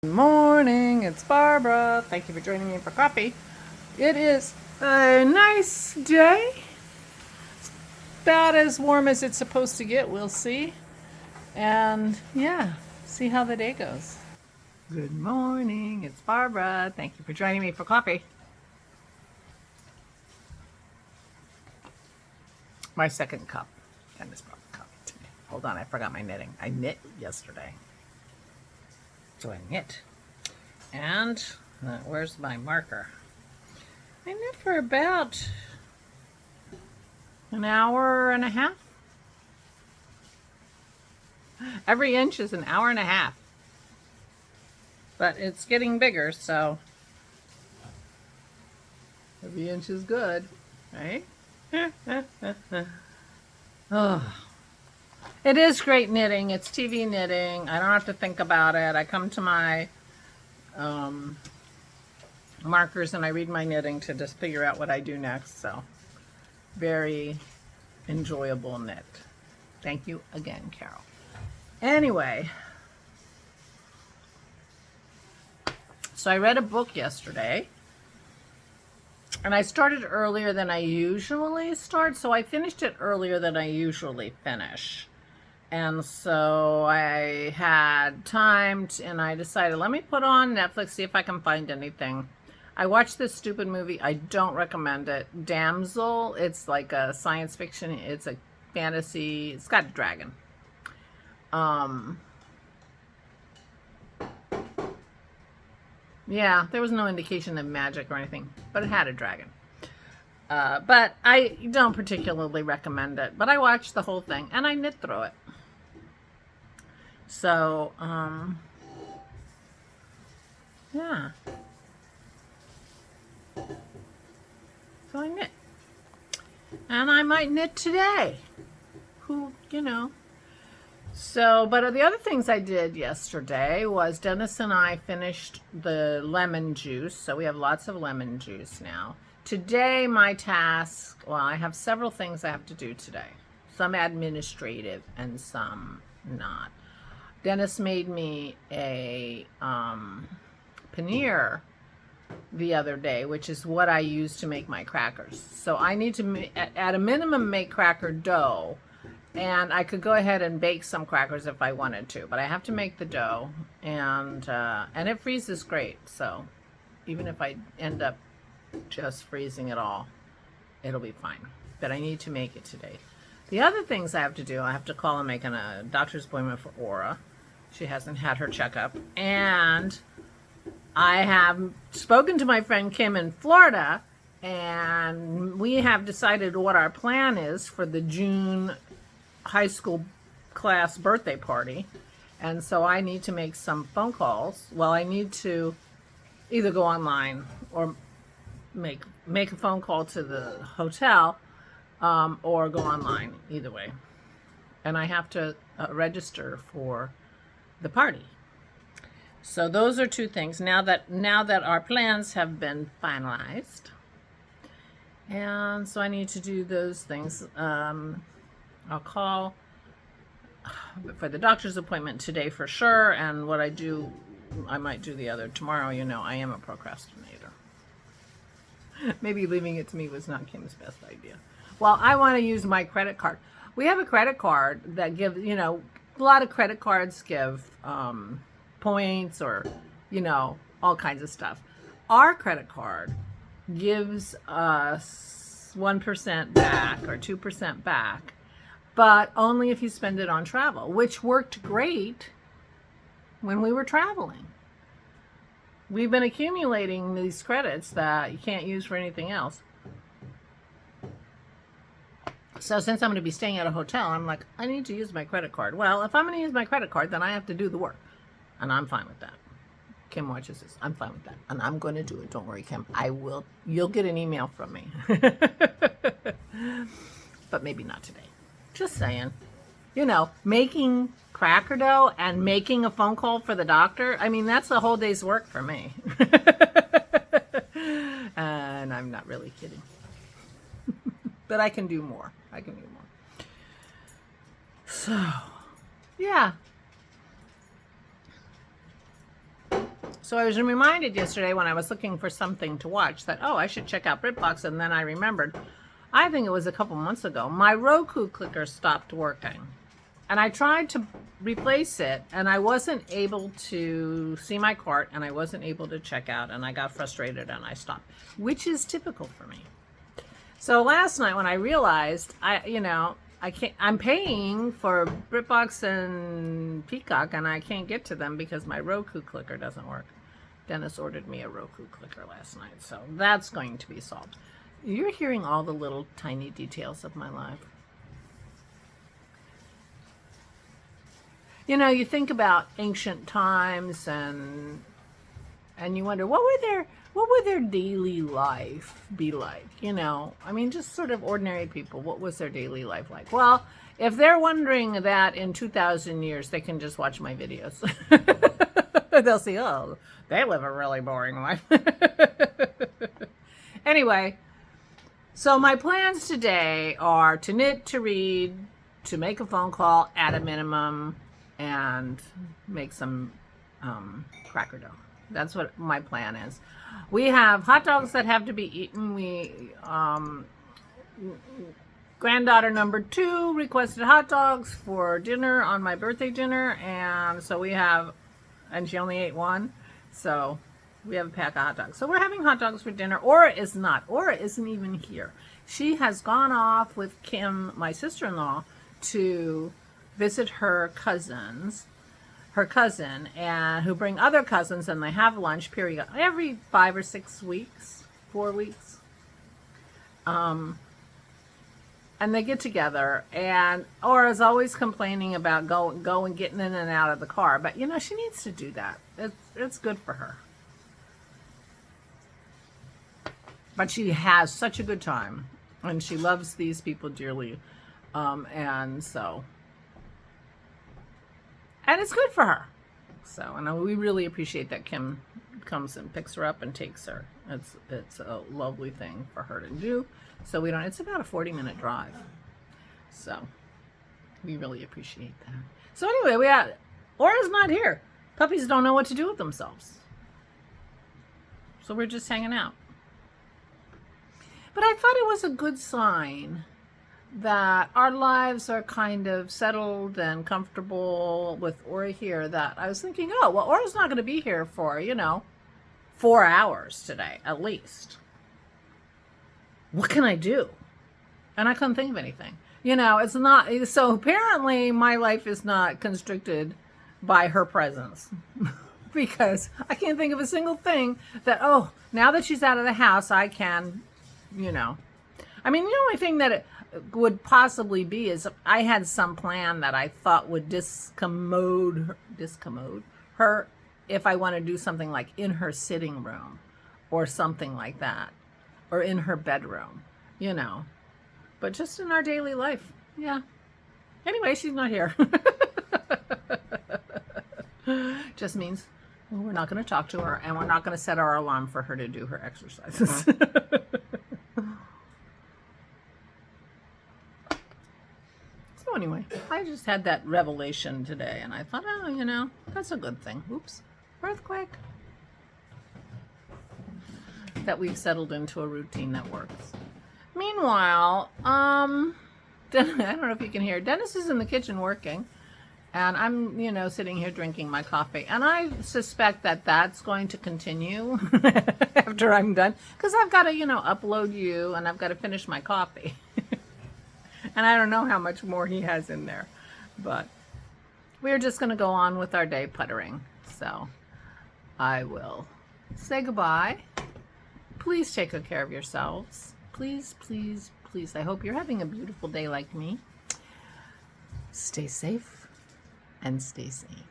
Good morning, it's Barbara. Thank you for joining me for coffee. It is a nice day. It's about as warm as it's supposed to get, we'll see. And yeah, see how the day goes. Good morning, it's Barbara. Thank you for joining me for coffee. My second cup. Candace brought the coffee to me. Hold on, I forgot my knitting. I knit yesterday. So I knit. And where's my marker? I knit for about an hour and a half. Every inch is an hour and a half. But it's getting bigger, so every inch is good, right? Oh. It is great knitting. It's TV knitting. I don't have to think about it. I come to my markers and I read my knitting to just figure out what I do next. So very enjoyable knit. Thank you again, Carol. Anyway, so I read a book yesterday and I started earlier than I usually start. So I finished it earlier than I usually finish. And so I had time and I decided, let me put on Netflix, see if I can find anything. I watched this stupid movie. I don't recommend it. Damsel. It's like a science fiction. It's a fantasy. It's got a dragon. Yeah, there was no indication of magic or anything, but it had a dragon. But I don't particularly recommend it. But I watched the whole thing and I knit through it. So, yeah. So I knit. And I might knit today. So, but the other things I did yesterday was Dennis and I finished the lemon juice. So we have lots of lemon juice now. Today, my task, well, I have several things I have to do today. Some administrative and some not. Dennis made me a paneer the other day, which is what I use to make my crackers. So I need to, at a minimum, make cracker dough. And I could go ahead and bake some crackers if I wanted to, but I have to make the dough, and it freezes great. So even if I end up just freezing it all, it'll be fine. But I need to make it today. The other things I have to do, I have to call and make a doctor's appointment for Aura. She hasn't had her checkup. And I have spoken to my friend Kim in Florida, and we have decided what our plan is for the June high school class birthday party. And so I need to make some phone calls. Well, I need to either go online or make a phone call to the hotel, or go online, either way. And I have to register for the party. So those are two things. Now that our plans have been finalized, and so I need to do those things. I'll call for the doctor's appointment today for sure, and what I do, I might do the other tomorrow. I am a procrastinator. Maybe leaving it to me was not Kim's best idea. Well, I want to use my credit card. We have a credit card that gives, a lot of credit cards give points or, all kinds of stuff. Our credit card gives us 1% back or 2% back, but only if you spend it on travel, which worked great when we were traveling. We've been accumulating these credits that you can't use for anything else. So since I'm going to be staying at a hotel, I'm like, I need to use my credit card. Well, if I'm going to use my credit card, then I have to do the work. And I'm fine with that. Kim watches this. I'm fine with that. And I'm going to do it. Don't worry, Kim. You'll get an email from me. But maybe not today. Just saying. Making cracker dough and making a phone call for the doctor. I mean, that's a whole day's work for me. And I'm not really kidding. But I can do more. So, yeah. So I was reminded yesterday when I was looking for something to watch that, oh, I should check out BritBox, and then I remembered, I think it was a couple months ago, my Roku clicker stopped working. And I tried to replace it, and I wasn't able to see my cart, and I wasn't able to check out, and I got frustrated and I stopped, which is typical for me. So last night when I realized, I'm paying for BritBox and Peacock, and I can't get to them because my Roku clicker doesn't work. Dennis ordered me a Roku clicker last night, so that's going to be solved. You're hearing all the little tiny details of my life. You know, you think about ancient times, and you wonder what would their daily life be like? You know, I mean, just sort of ordinary people. What was their daily life like? Well, if they're wondering that in 2,000 years, they can just watch my videos. They'll see, oh, they live a really boring life. Anyway, so my plans today are to knit, to read, to make a phone call at a minimum, and make some cracker dough. That's what my plan is. We have hot dogs that have to be eaten. Granddaughter number 2 requested hot dogs for dinner on my birthday dinner, and so we have, and she only ate one, so we have a pack of hot dogs. So we're having hot dogs for dinner. Aura is not. Aura isn't even here. She has gone off with Kim, my sister-in-law, to visit her cousin, and who bring other cousins, and they have lunch period every 5 or 6 weeks, 4 weeks. And they get together, and Aura's always complaining about going getting in and out of the car, but you know, she needs to do that. It's good for her. But she has such a good time, and she loves these people dearly, and it's good for her. So, and we really appreciate that Kim comes and picks her up and takes her. It's a lovely thing for her to do. So it's about a 40-minute drive. So we really appreciate that. So anyway, Aura's not here. Puppies don't know what to do with themselves. So we're just hanging out. But I thought it was a good sign that our lives are kind of settled and comfortable with Aura here, that I was thinking, oh, well, Aura's not going to be here for, 4 hours today, at least. What can I do? And I couldn't think of anything. It's not, so apparently my life is not constricted by her presence. Because I can't think of a single thing that, oh, now that she's out of the house, I can, I mean, the only thing that it would possibly be is I had some plan that I thought would discommode her if I want to do something like in her sitting room or something like that, or in her bedroom, but just in our daily life. Yeah. Anyway, she's not here. Just means we're not going to talk to her, and we're not going to set our alarm for her to do her exercises. So anyway, I just had that revelation today, and I thought, oh, that's a good thing. Oops, earthquake. That we've settled into a routine that works. Meanwhile, I don't know if you can hear, Dennis is in the kitchen working, and I'm, sitting here drinking my coffee, and I suspect that that's going to continue after I'm done, because I've got to, upload you, and I've got to finish my coffee. And I don't know how much more he has in there, but we're just going to go on with our day puttering. So I will say goodbye. Please take good care of yourselves. Please, please, please. I hope you're having a beautiful day like me. Stay safe and stay sane.